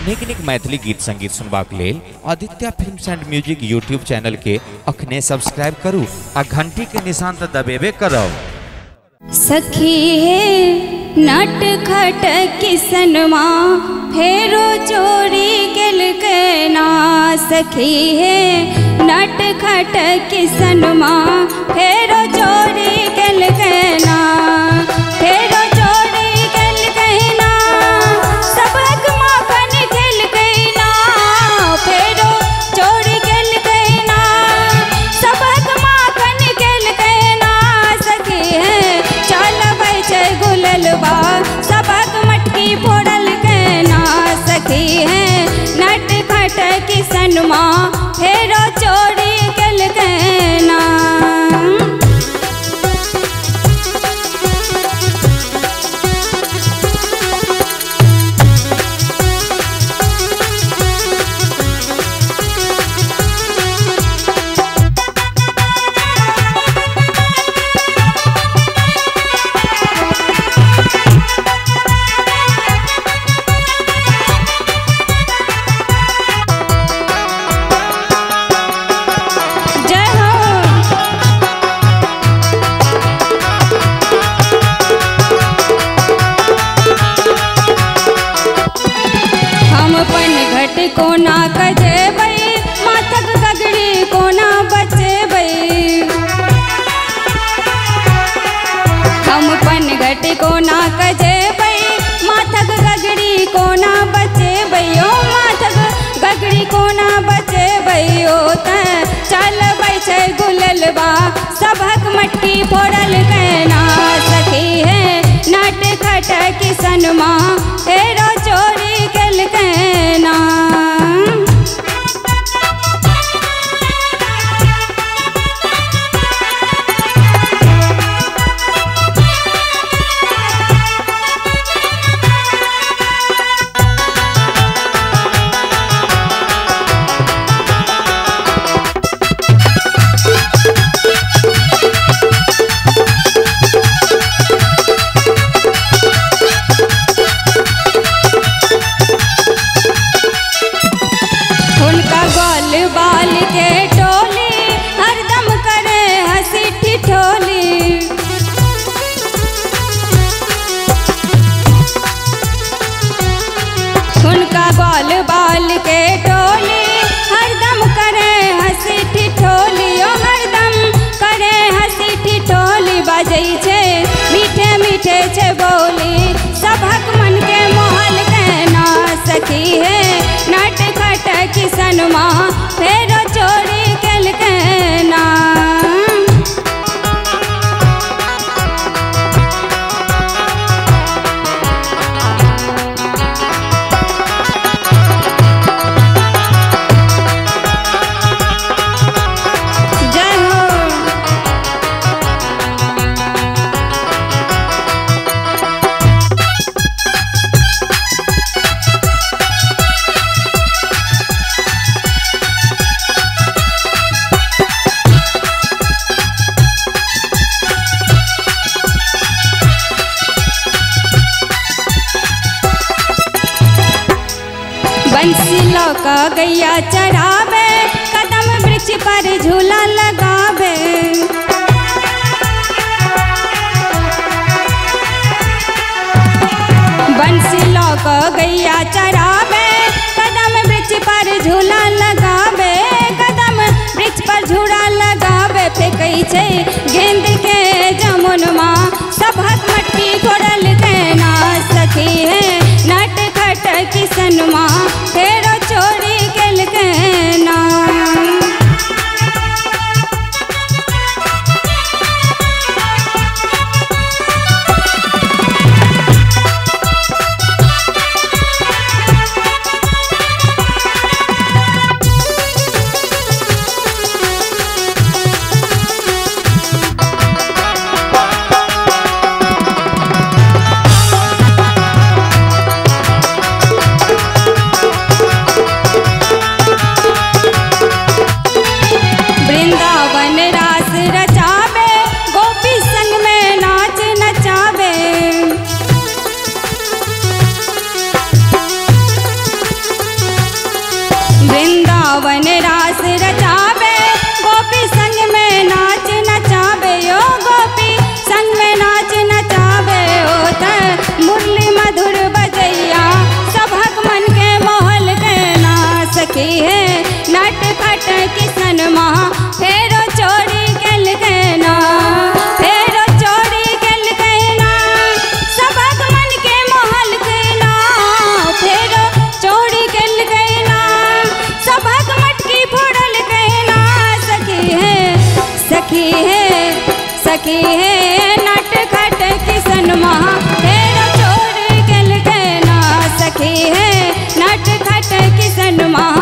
नीक नीक मैथिली गीत संगीत सुनबाक लेल Aditya films and music YouTube channel के अखने सब्सक्राइब करू आ घंटी के निशान तो दबेबे करो। सखी है नट खट किसनमा फेरो चोरी गेल के ना। सखी है नट खट किसनमा फेरो चोरी गेल के ना। फेरो चोरी गेल के ना सबक माखन गेल के ना। फेरो चोरी गेल के ना सबक माखन गेल के ना। सखी है चलबै छै गुललबा सबक मटकी फोड़ल के ना। सखी है नट खट किसनमा फेरो चोरी गेल के ना। कोना कजेबै माथक गगड़ी कोना बचेबै। हम पनघट कोना कजेबै माथक गगड़ी कोना बचेबै। ओ माथक गगड़ी कोना बचेबै। ओ त चलबै छै गुललबा सबक मटकी फोड़ल के ना। सखी है नट खट किसनमा फेरो चोरी गेल के ना। बाल के टोली हरदम करे हंसी ठिठोली। उनका बाल बाल के टोली हरदम करे हंसी ठिठोली। ओ हरदम करे हंसी ठिठोली। बाजै छै मीठे मीठे छै बोली सबक मन के मोहल के ना। सखी है नट खट किसनमा फेरो चोरी गेल के ना। जय हो। बंसी लौका गैया चरावे कदम वृक्ष पर झूला लगावे। बंसी लौका गैया चरावे कदम वृक्ष पर झूला लगावे। कदम वृक्ष पर झूला लगावे। फेंकै छै गेंद के जमुनमा सबक मटकी फोड़ल के ना। सखी है नट खट किसनमा फेरो चोरी गेल के ना। नट खट किसन माँ